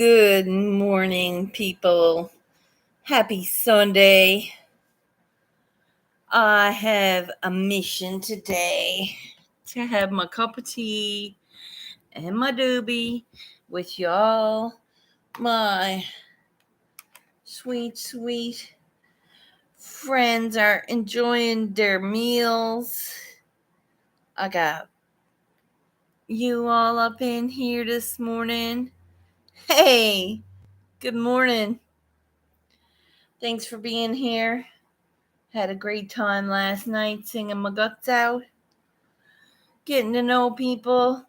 Good morning, people. Happy Sunday. I have a mission today to have my cup of tea and my doobie with y'all, my sweet friends are enjoying their meals. I got you all up in here this morning. Hey, good morning. Thanks for being here. Had a great time last night singing my guts out, getting to know people.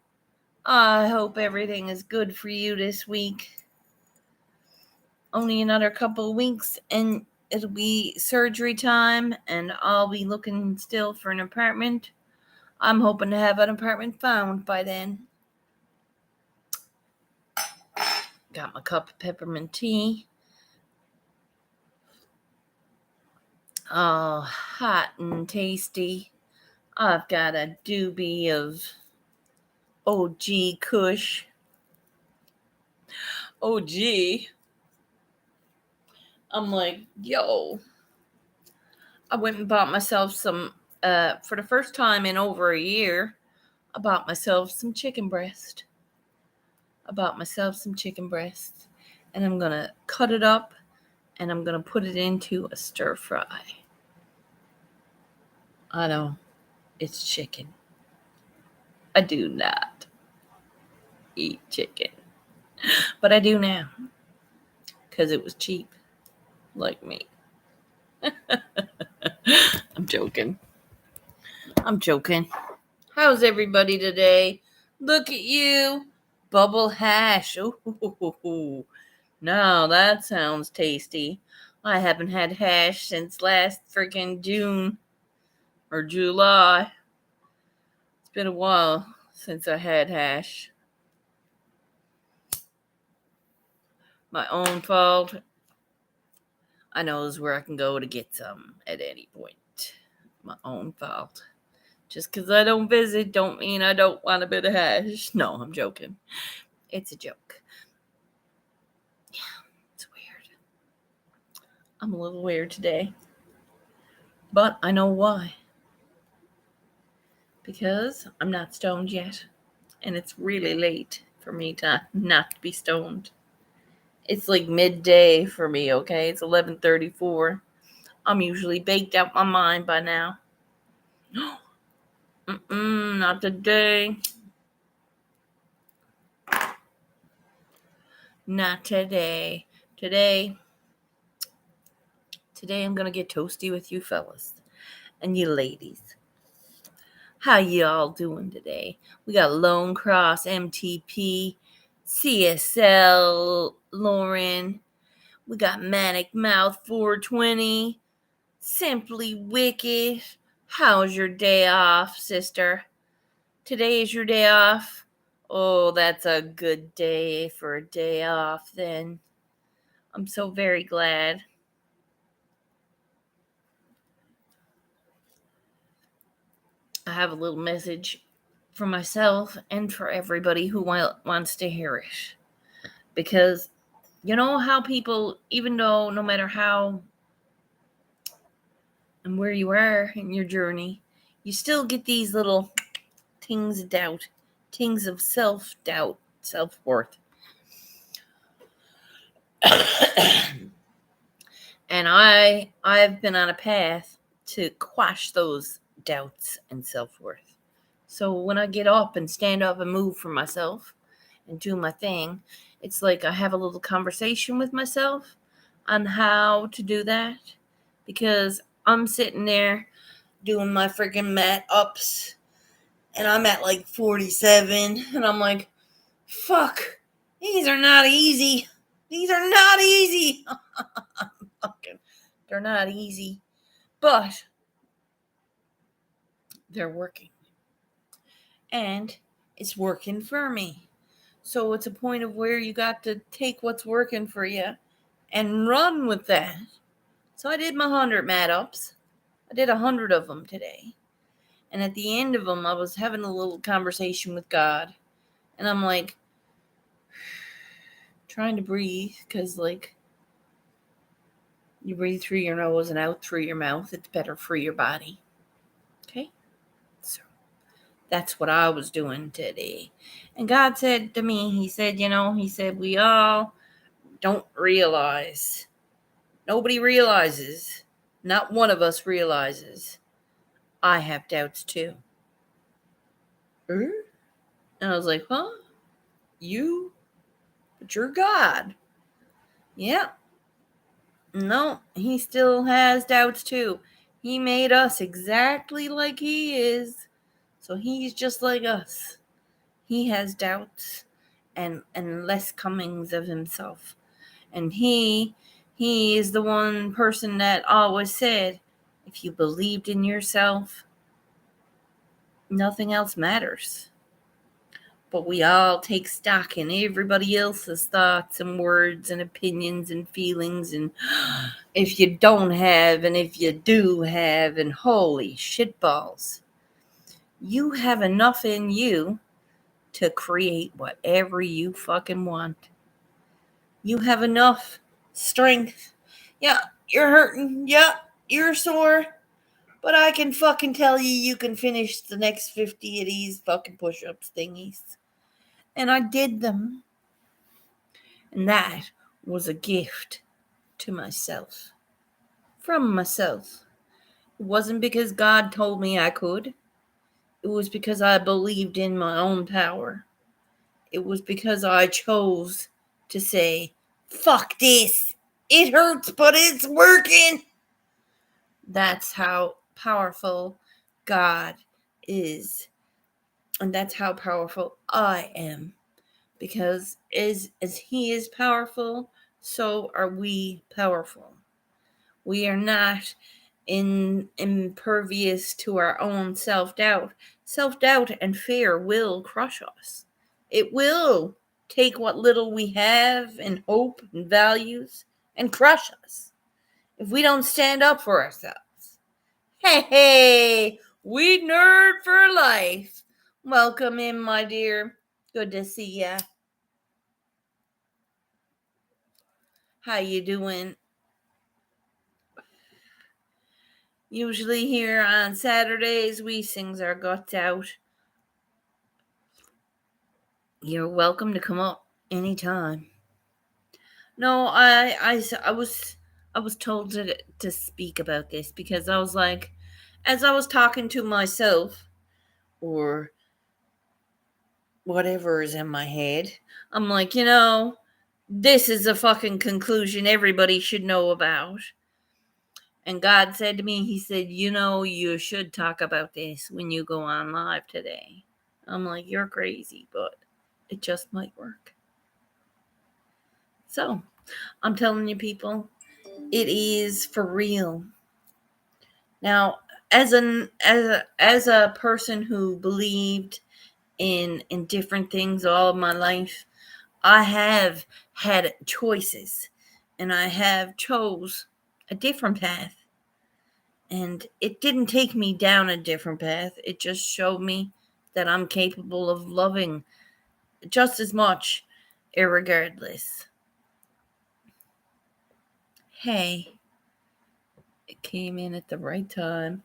I hope everything is good for you this week. Only another couple of weeks and it'll be surgery time, and I'll be looking still for an apartment. I'm hoping to have an apartment found by then. Got my cup of peppermint tea. Oh, hot and tasty. I've got a doobie of OG Kush. OG. I'm like, yo. I went and bought myself some, for the first time in over a year, I bought myself some chicken breast. And I'm going to cut it up and I'm going to put it into a stir fry. I know, it's chicken. I do not eat chicken, but I do now because it was cheap, like me. I'm joking. How's everybody today? Look at you. Bubble hash. Ooh. Now that sounds tasty. I haven't had hash since last freaking June or July. It's been a while since I had hash. My own fault. I knows where I can go to get some at any point. My own fault. Just because I don't visit don't mean I don't want a bit of hash. No, I'm joking. It's a joke. Yeah, it's weird. I'm a little weird today. But I know why. Because I'm not stoned yet. And it's really late for me to not be stoned. It's like midday for me, okay? It's 11:34. I'm usually baked out my mind by now. Not today. Not today. Today I'm gonna get toasty with you fellas and you ladies. How y'all doing today? We got Lone Cross, MTP, CSL, Lauren. We got Manic Mouth 420, Simply Wicked. How's your day off, sister? Today is your day off? Oh, that's a good day for a day off then. I'm so very glad. I have a little message for myself and for everybody who wants to hear it. Because you know how people, even though no matter how and where you are in your journey, you still get these little tings of doubt, tings of self-doubt, self-worth. And I've been on a path to quash those doubts and self-worth. So when I get up and stand up and move for myself and do my thing, it's like I have a little conversation with myself on how to do that, because I'm sitting there doing my freaking mat ups and I'm at like 47 and I'm like, fuck, these are not easy. They're not easy, but they're working. And it's working for me. So it's a point of where you got to take what's working for you and run with that. So I did my 100 mat ups. I did 100 of them today. And at the end of them, I was having a little conversation with God. And I'm like, trying to breathe, because, like, you breathe through your nose and out through your mouth. It's better for your body. Okay? So that's what I was doing today. And God said to me, He said, we all don't realize. Nobody realizes. Not one of us realizes. I have doubts too. And I was like, huh? You? But you're God. Yeah. No, He still has doubts too. He made us exactly like He is. So He's just like us. He has doubts and less comings of Himself. And He is the one person that always said, if you believed in yourself, nothing else matters. But we all take stock in everybody else's thoughts and words and opinions and feelings, and if you don't have and if you do have, and holy shitballs, you have enough in you to create whatever you fucking want. You have enough strength. Yeah, you're hurting. Yeah, you're sore. But I can fucking tell you can finish the next 50 of these fucking push-ups thingies. And I did them. And that was a gift to myself. From myself. It wasn't because God told me I could. It was because I believed in my own power. It was because I chose to say, fuck this. It hurts, but it's working. That's how powerful God is. And that's how powerful I am. Because as He is powerful, so are we powerful. We are not impervious to our own self-doubt. Self-doubt and fear will crush us. It will take what little we have and hope and values and crush us if we don't stand up for ourselves. Hey, we nerd for life. Welcome in, my dear. Good to see ya. How you doing? Usually here on Saturdays, we sings our guts out. You're welcome to come up anytime. No, I was told to speak about this because I was like, as I was talking to myself, or whatever is in my head, I'm like, this is a fucking conclusion everybody should know about. And God said to me, He said, you should talk about this when you go on live today. I'm like, you're crazy, but it just might work. So, I'm telling you, people, it is for real. Now, as a person who believed in different things all of my life, I have had choices, and I have chose a different path. And it didn't take me down a different path. It just showed me that I'm capable of loving just as much, irregardless. Hey, it came in at the right time.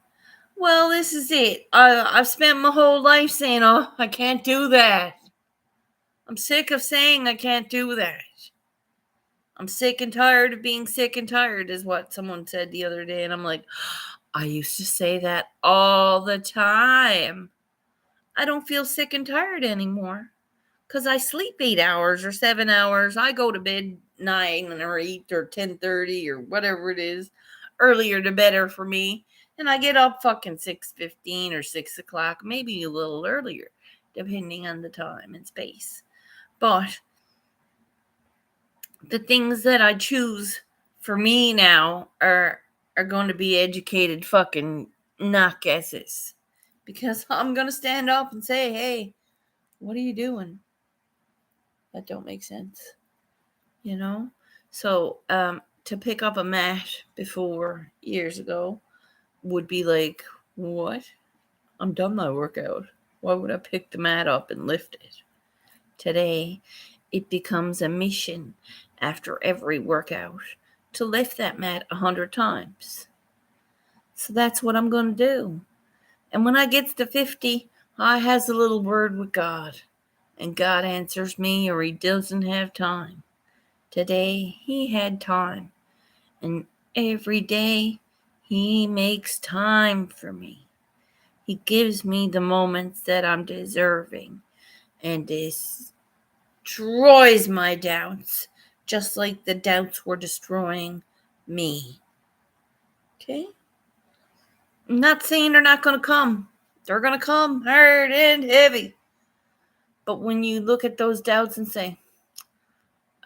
Well, this is it. I've spent my whole life saying, oh, I can't do that. I'm sick of saying I can't do that. I'm sick and tired of being sick and tired, is what someone said the other day. And I'm like, I used to say that all the time. I don't feel sick and tired anymore because I sleep 8 hours or 7 hours. I go to bed 9 or 8 or 10:30 or whatever it is. Earlier the better for me. And I get up fucking 6:15 or 6 o'clock, maybe a little earlier, depending on the time and space. But the things that I choose for me now are going to be educated fucking knock guesses. Because I'm going to stand up and say, hey, what are you doing? That don't make sense. So to pick up a mat before years ago would be like, what? I'm done my workout. Why would I pick the mat up and lift it? Today it becomes a mission after every workout to lift that mat 100 times. So that's what I'm going to do. And when I gets to 50, I has a little word with God. And God answers me, or he doesn't have time. Today, he had time. And every day, he makes time for me. He gives me the moments that I'm deserving. And destroys my doubts, just like the doubts were destroying me. Okay? I'm not saying they're not going to come. They're going to come hard and heavy. But when you look at those doubts and say,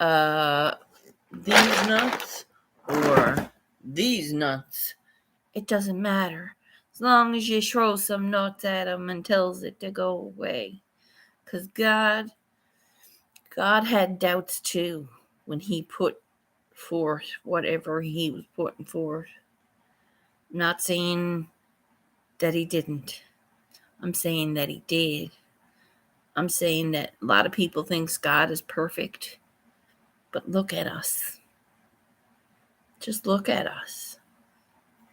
these nuts or these nuts, it doesn't matter. As long as you throw some nuts at them and tells it to go away. Because God had doubts too when he put forth whatever he was putting forth. I'm not saying that he didn't. I'm saying that he did. I'm saying that a lot of people think God is perfect. But look at us. Just look at us.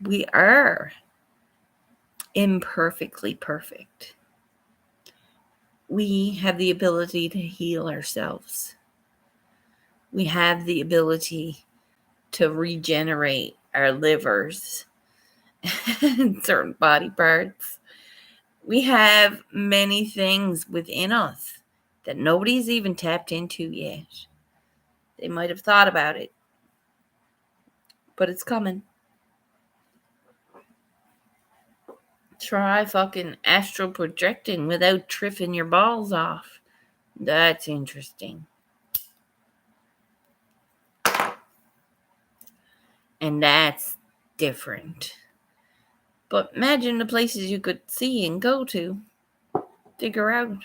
We are imperfectly perfect. We have the ability to heal ourselves. We have the ability to regenerate our livers and certain body parts. We have many things within us that nobody's even tapped into yet. They might have thought about it, but it's coming. Try fucking astral projecting without tripping your balls off. That's interesting. And that's different. But imagine the places you could see and go to. Figure out.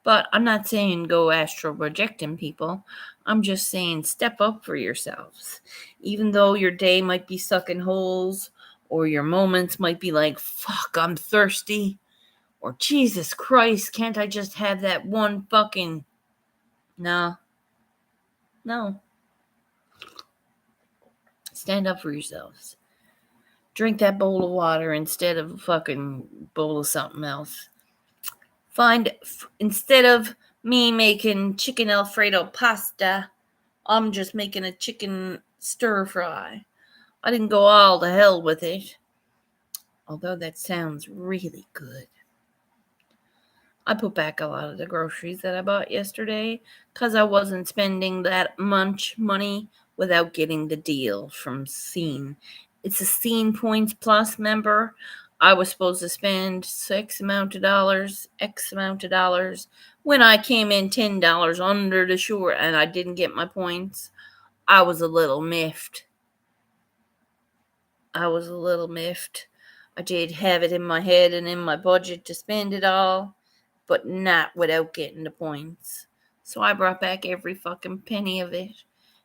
But I'm not saying go astral projecting, people. I'm just saying step up for yourselves. Even though your day might be sucking holes, or your moments might be like, fuck, I'm thirsty. Or Jesus Christ, can't I just have that one fucking... No. Stand up for yourselves. Drink that bowl of water instead of a fucking bowl of something else. Instead of me making chicken Alfredo pasta, I'm just making a chicken stir fry. I didn't go all to hell with it. Although that sounds really good. I put back a lot of the groceries that I bought yesterday because I wasn't spending that much money without getting the deal from Scene. It's a Scene Points Plus member. I was supposed to spend X amount of dollars. When I came in $10 under the short and I didn't get my points, I was a little miffed. I did have it in my head and in my budget to spend it all, but not without getting the points. So I brought back every fucking penny of it.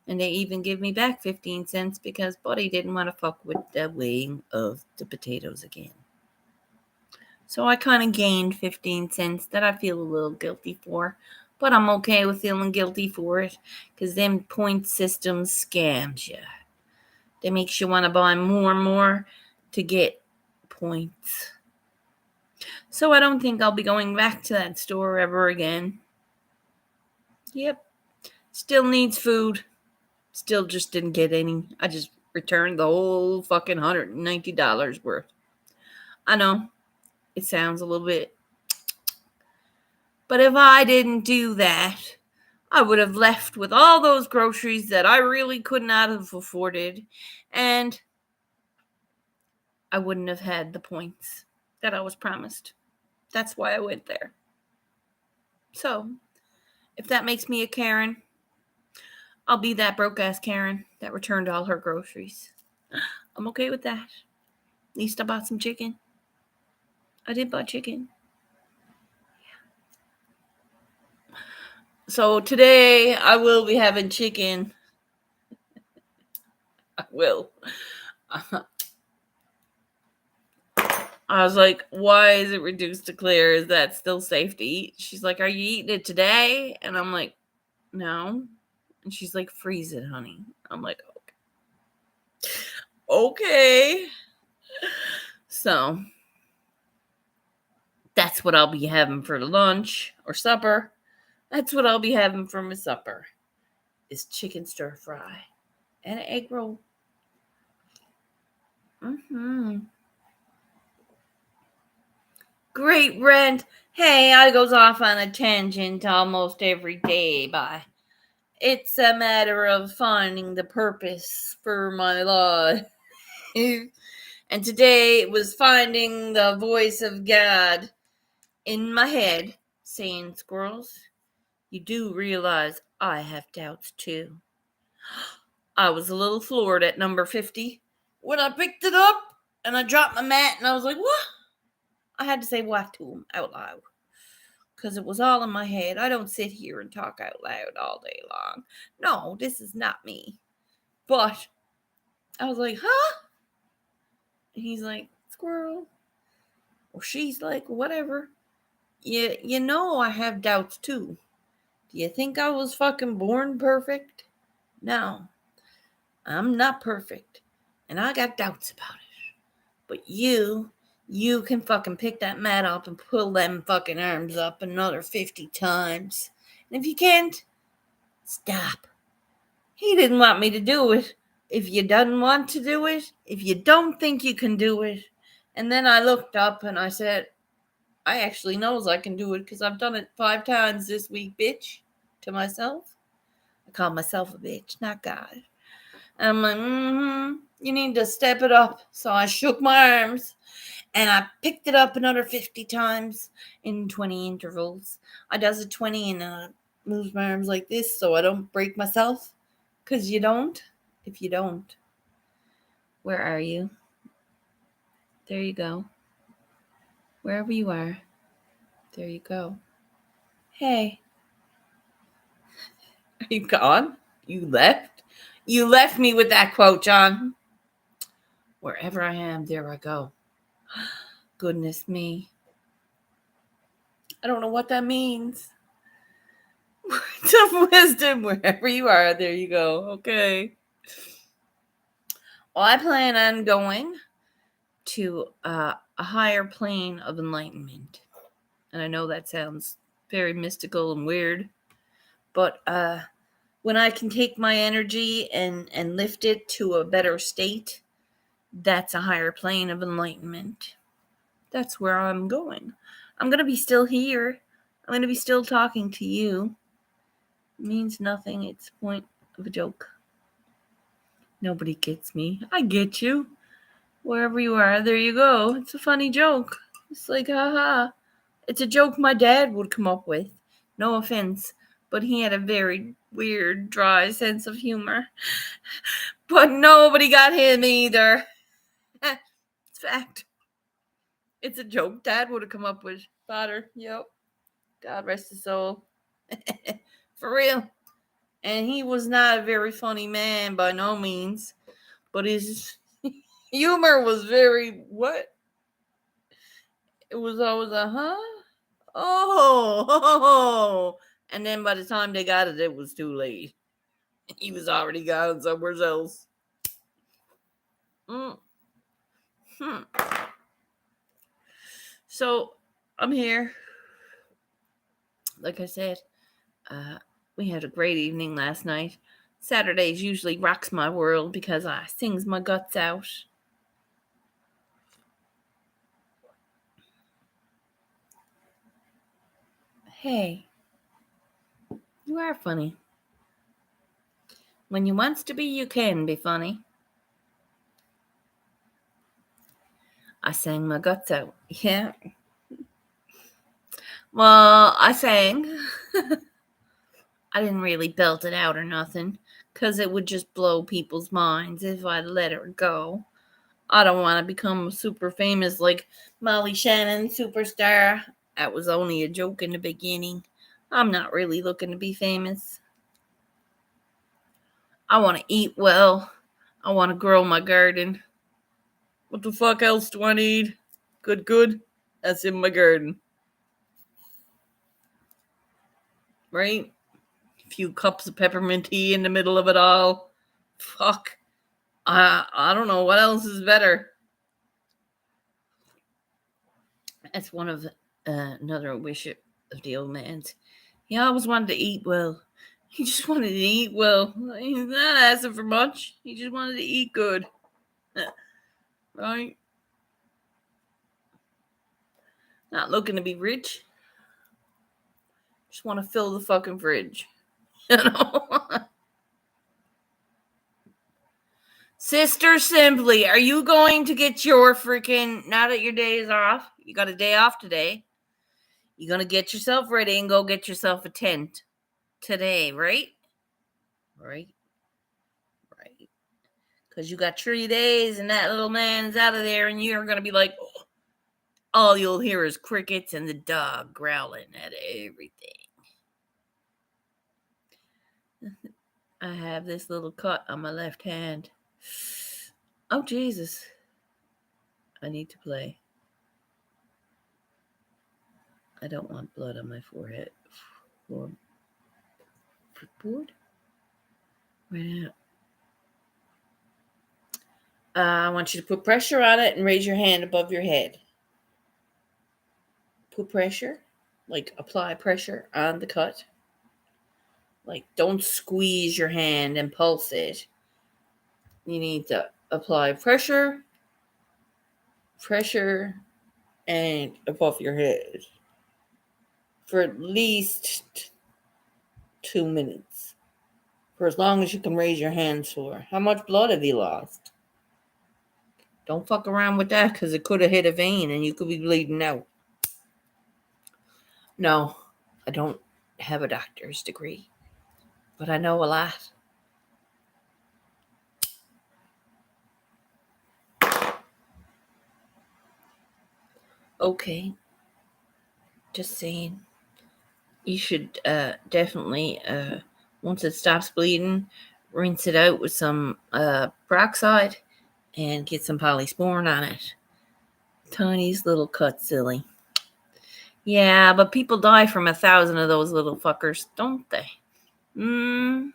And they even give me back 15 cents because Buddy didn't want to fuck with the weighing of the potatoes again. So I kind of gained 15 cents that I feel a little guilty for. But I'm okay with feeling guilty for it because them point systems scams you. They makes you want to buy more and more to get points. So I don't think I'll be going back to that store ever again. Yep. Still needs food. Still just didn't get any. I just returned the whole fucking $190 worth. I know. It sounds a little bit. But if I didn't do that, I would have left with all those groceries that I really could not have afforded. And I wouldn't have had the points that I was promised. That's why I went there. So, if that makes me a Karen, I'll be that broke-ass Karen that returned all her groceries. I'm okay with that. At least I bought some chicken. I did buy chicken. Yeah. So today I will be having chicken. I will. I was like, why is it reduced to clear? Is that still safe to eat? She's like, are you eating it today? And I'm like, no. And she's like, freeze it, honey. I'm like, okay. So that's what I'll be having for lunch or supper. That's what I'll be having for my supper is chicken stir fry and an egg roll. Great rent. Hey, I goes off on a tangent almost every day, but it's a matter of finding the purpose for my life. And today it was finding the voice of God in my head saying, Squirrels, you do realize I have doubts too. I was a little floored at number 50 when I picked it up and I dropped my mat and I was like, what? I had to say what to him out loud because it was all in my head. I don't sit here and talk out loud all day long. No, this is not me. But I was like, huh? And he's like, Squirrel. Or she's like, whatever. You know I have doubts too. Do you think I was fucking born perfect? No. I'm not perfect. And I got doubts about it. But you can fucking pick that mat up and pull them fucking arms up another 50 times. And if you can't, stop. He didn't want me to do it. If you doesn't want to do it, if you don't think you can do it. And then I looked up and I said, I actually knows I can do it because I've done it 5 times this week, bitch, to myself. I call myself a bitch, not God. And I'm like, you need to step it up. So I shook my arms and I picked it up another 50 times in 20 intervals. I does it 20 and I moves my arms like this so I don't break myself. Because you don't. If you don't. Where are you? There you go. Wherever you are. There you go. Hey. Are you gone? You left? You left me with that quote, John. Wherever I am, there I go. Goodness me. I don't know what that means. Words of wisdom, wherever you are, there you go. Okay. Well, I plan on going to a higher plane of enlightenment. And I know that sounds very mystical and weird, but when I can take my energy and lift it to a better state, that's a higher plane of enlightenment. That's where I'm going. I'm going to be still here. I'm going to be still talking to you. It means nothing. It's the point of a joke. Nobody gets me. I get you. Wherever you are, there you go. It's a funny joke. It's like, haha. It's a joke my dad would come up with. No offense, but he had a very weird, dry sense of humor. But nobody got him either. It's fact. It's a joke Dad would have come up with. Father, yep. God rest his soul. For real. And he was not a very funny man by no means. But his humor was very, what? It was always a, huh? Oh. And then by the time they got it, it was too late. He was already gone somewhere else. So I'm here. Like I said, we had a great evening last night. Saturdays usually rocks my world because I sings my guts out. Hey, you are funny. When you wants to be, you can be funny. I sang my guts out. Yeah. Well, I sang. I didn't really belt it out or nothing, because it would just blow people's minds if I let it go. I don't want to become super famous like Molly Shannon, superstar. That was only a joke in the beginning. I'm not really looking to be famous. I want to eat well. I want to grow my garden. What the fuck else do I need? Good. That's in my garden. Right? A few cups of peppermint tea in the middle of it all. Fuck. I don't know what else is better. That's one of another wish of the old man's. He always wanted to eat well. He just wanted to eat well. He's not asking for much. He just wanted to eat good. Right? Not looking to be rich. Just want to fill the fucking fridge. You know? Sister Simply, are you going to get your freaking, now that your day is off, you got a day off today, you're going to get yourself ready and go get yourself a tent today, right? Right. Because you got 3 days and that little man's out of there and you're going to be like, oh, all you'll hear is crickets and the dog growling at everything. I have this little cut on my left hand. Oh, Jesus. I need to play. I don't want blood on my forehead. Board? Right out. I want you to put pressure on it and raise your hand above your head. Put pressure, like apply pressure on the cut. Like, don't squeeze your hand and pulse it. You need to apply pressure, and above your head for at least 2 minutes. For as long as you can raise your hands for. How much blood have you lost? Don't fuck around with that because it could have hit a vein and you could be bleeding out. No, I don't have a doctor's degree, but I know a lot. Okay. Just saying. You should definitely, once it stops bleeding, rinse it out with some peroxide and get some polysporin on it. Tiny little cut, silly. Yeah, but people die from 1,000 of those little fuckers, don't they? I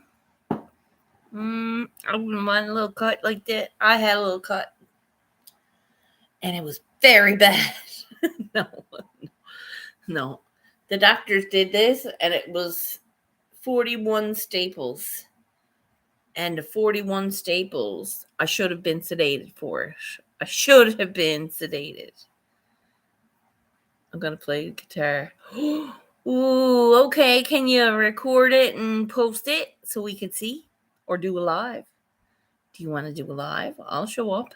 wouldn't mind a little cut like that. I had a little cut. And it was very bad. No. The doctors did this, and it was 41 staples. And the 41 staples, I should have been sedated for it. I should have been sedated. I'm going to play the guitar. Ooh, okay. Can you record it and post it so we can see? Or do a live? Do you want to do a live? I'll show up.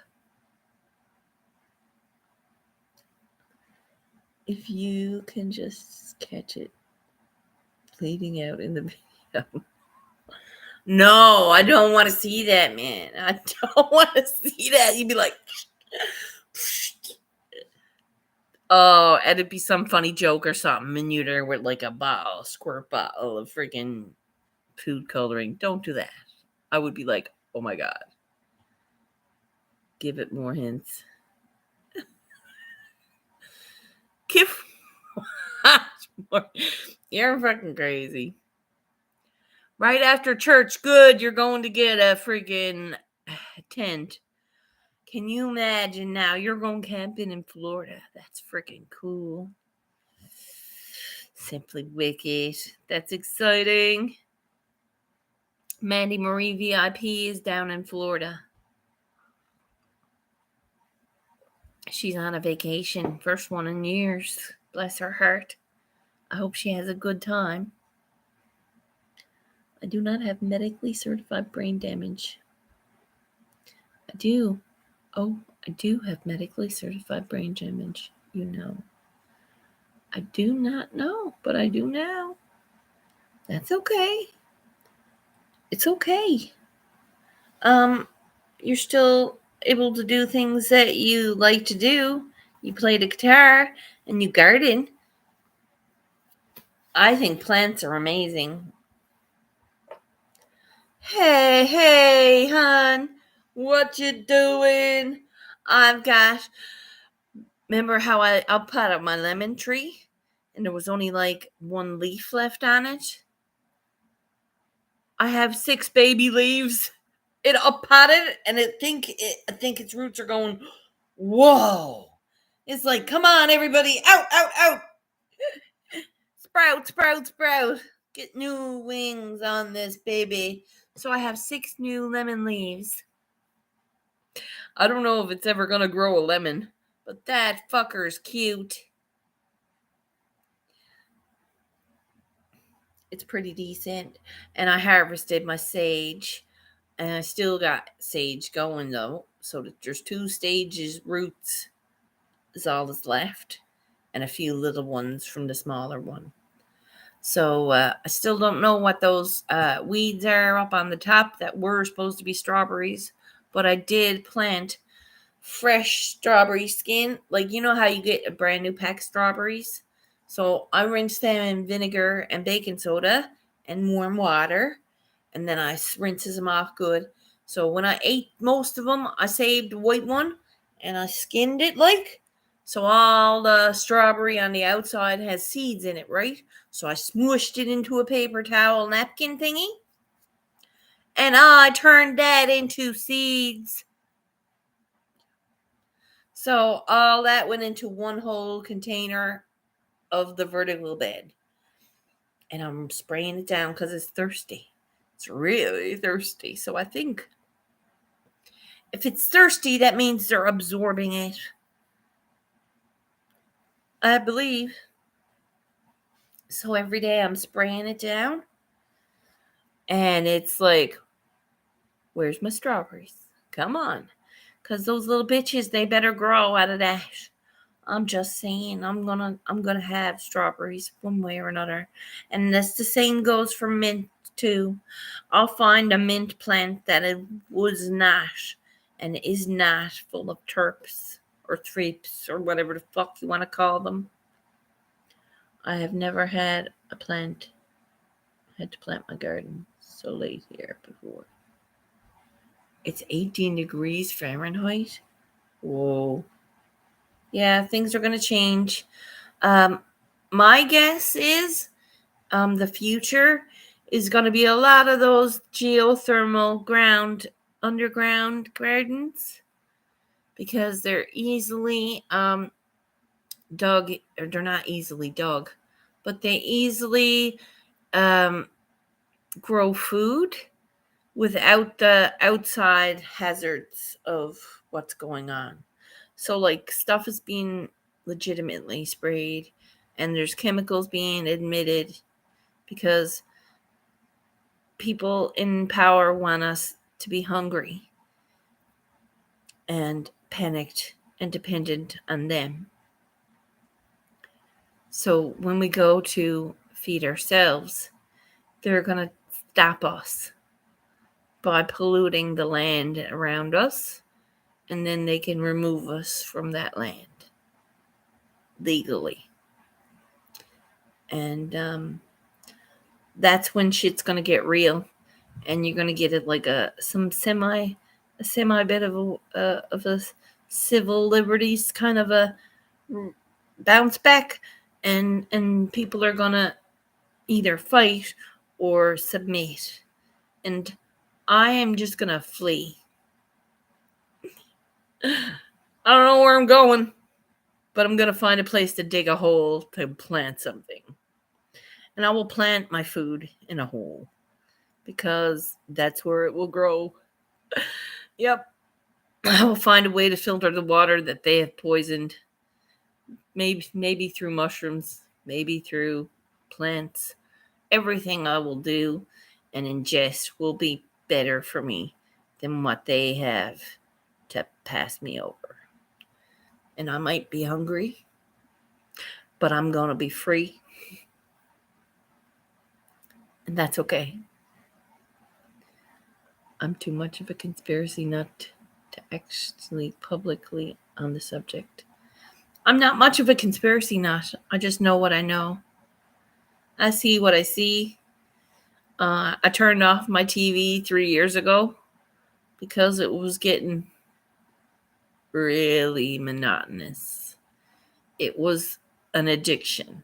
If you can just catch it bleeding out in the video. No, I don't want to see that, man. I don't want to see that. You'd be like, oh, and it'd be some funny joke or something, and you'd there with like a squirt bottle of freaking food coloring. Don't do that. I would be like, oh my God. Give it more hints. Give more. You're fucking crazy. Right after church, good, you're going to get a freaking tent. Can you imagine now? You're going camping in Florida. That's freaking cool. Simply wicked. That's exciting. Mandy Marie VIP is down in Florida. She's on a vacation. First one in years. Bless her heart. I hope she has a good time. I do not have medically certified brain damage. I do. Oh, I do have medically certified brain damage. You know. I do not know, but I do now. That's okay. It's okay. You're still able to do things that you like to do. You play the guitar and you garden. I think plants are amazing. Hey, hon, what you doing? I've got Remember how I put out my lemon tree and there was only like one leaf left on it? I have 6 baby leaves. It uppotted and I think its roots are going, whoa. It's like, come on, everybody, out, out, out. Sprout, sprout, sprout. Get new wings on this baby. So I have 6 new lemon leaves. I don't know if it's ever gonna grow a lemon, but that fucker's cute. It's pretty decent. And I harvested my sage. And I still got sage going though. So there's 2 stages roots is all that's left. And a few little ones from the smaller one. So I still don't know what those weeds are up on the top that were supposed to be strawberries. But I did plant fresh strawberry skin. Like, you know how you get a brand new pack of strawberries? So I rinsed them in vinegar and baking soda and warm water. And then I rinses them off good. So when I ate most of them, I saved the white one and I skinned it like. So all the strawberry on the outside has seeds in it, right? So I smooshed it into a paper towel napkin thingy. And I turned that into seeds. So all that went into one whole container of the vertical bed. And I'm spraying it down because it's thirsty. It's really thirsty. So I think if it's thirsty, that means they're absorbing it. I believe. So every day I'm spraying it down. And it's like, where's my strawberries? Come on. Because those little bitches, they better grow out of that. I'm just saying, I'm gonna have strawberries one way or another, and that's the same goes for mint too. I'll find a mint plant that it was not and is not full of terps or thrips or whatever the fuck you want to call them. I have never had a plant. I had to plant my garden so late here before. It's 18 degrees Fahrenheit. Whoa. Yeah, things are gonna change. My guess is the future is going to be a lot of those geothermal underground gardens because they're easily dug, or they're not easily dug, but they easily grow food without the outside hazards of what's going on. So like stuff is being legitimately sprayed and there's chemicals being admitted because people in power want us to be hungry and panicked and dependent on them. So when we go to feed ourselves, they're going to stop us by polluting the land around us, and then they can remove us from that land legally. And that's when shit's going to get real, and you're going to get it like a semi bit of a civil liberties kind of a bounce back, and people are going to either fight or submit, and I am just going to flee. I don't know where I'm going, but I'm going to find a place to dig a hole to plant something. And I will plant my food in a hole because that's where it will grow. Yep. I will find a way to filter the water that they have poisoned. Maybe through mushrooms, maybe through plants. Everything I will do and ingest will be better for me than what they have to pass me over. And I might be hungry, but I'm going to be free. And that's okay. I'm too much of a conspiracy nut to actually publicly on the subject. I'm not much of a conspiracy nut. I just know what I know. I see what I see. I turned off my TV 3 years ago because it was getting really monotonous. it was an addiction.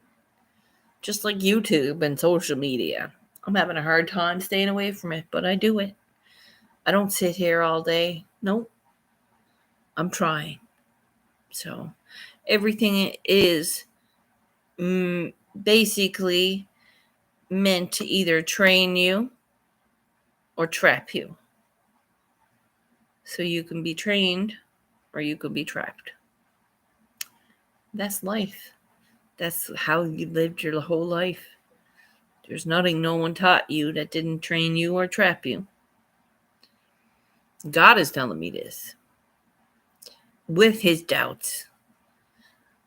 Just like YouTube and social media. I'm having a hard time staying away from it, but I do it. I don't sit here all day. Nope. I'm trying. So everything is basically meant to either train you or trap you. So you can be trained or you can be trapped. That's life. That's how you lived your whole life. There's nothing no one taught you that didn't train you or trap you. God is telling me this. With his doubts,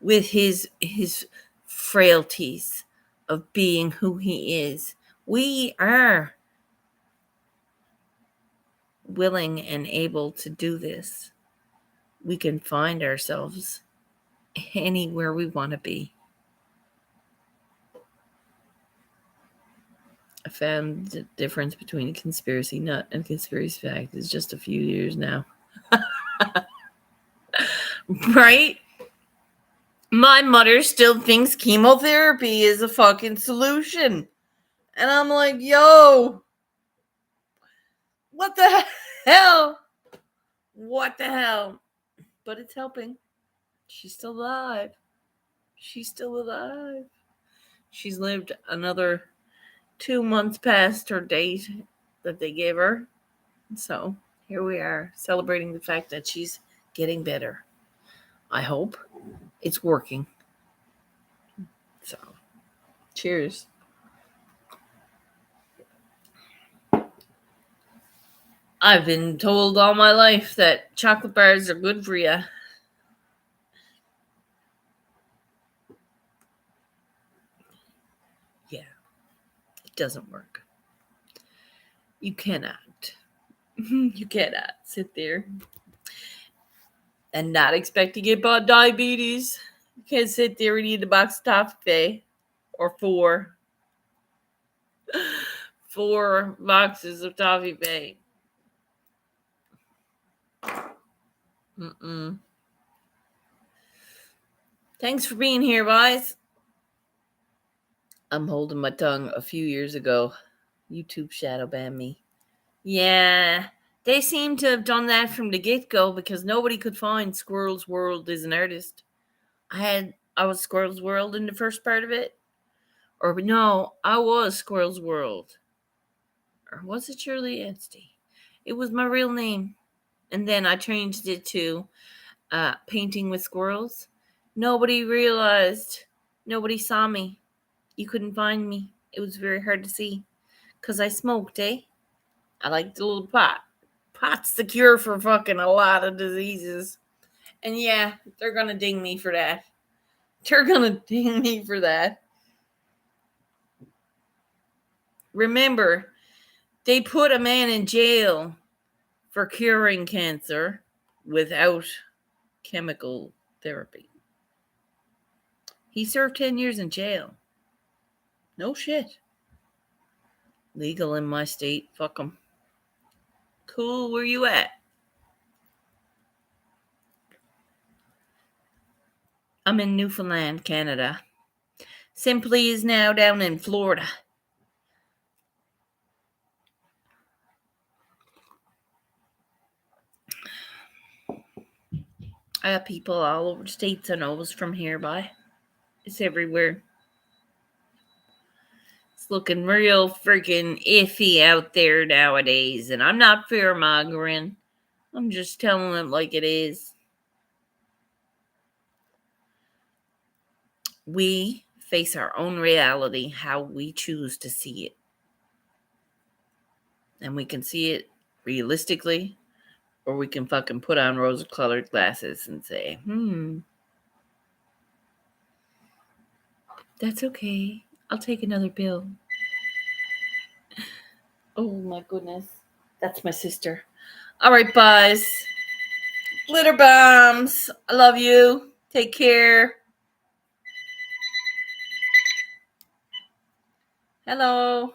with his frailties of being who he is. We are willing and able to do this. We can find ourselves anywhere we want to be. I found the difference between a conspiracy nut and a conspiracy fact is just a few years now. Right? My mother still thinks chemotherapy is a fucking solution. And I'm like, yo, what the hell? What the hell? But it's helping. She's still alive. She's still alive. She's lived another 2 months past her date that they gave her. So here we are celebrating the fact that she's getting better. I hope it's working. So cheers. I've been told all my life that chocolate bars are good for you. Yeah, it doesn't work. You cannot sit there and not expect to get diabetes. You can't sit there and eat a box of toffee or four boxes of toffee. Thanks for being here, guys. I'm holding my tongue. A few years ago, YouTube shadow banned me. Yeah, they seem to have done that from the get-go because nobody could find Squirrel's World as an artist. I was Squirrel's World in the first part of it. Or no, I was Squirrel's World. Or was it Shirley Anstey? It was my real name. And then I changed it to Painting with Squirrels. Nobody realized. Nobody saw me. You couldn't find me. It was very hard to see. Because I smoked, eh? I like the little pot. Pot's the cure for fucking a lot of diseases. And yeah, they're going to ding me for that. They're going to ding me for that. Remember, they put a man in jail for curing cancer without chemical therapy. He served 10 years in jail. No shit. Legal in my state. Fuck them. Cool, where you at? I'm in Newfoundland, Canada. Simply is now down in Florida. I have people all over the states I know is from hereby. It's everywhere. It's looking real freaking iffy out there nowadays, and I'm not fear-mongering. I'm just telling them like it is. We face our own reality how we choose to see it. And we can see it realistically, or we can fucking put on rose-colored glasses and say, that's okay. I'll take another pill. Oh my goodness. That's my sister. All right, guys. Glitter bombs. I love you. Take care. Hello.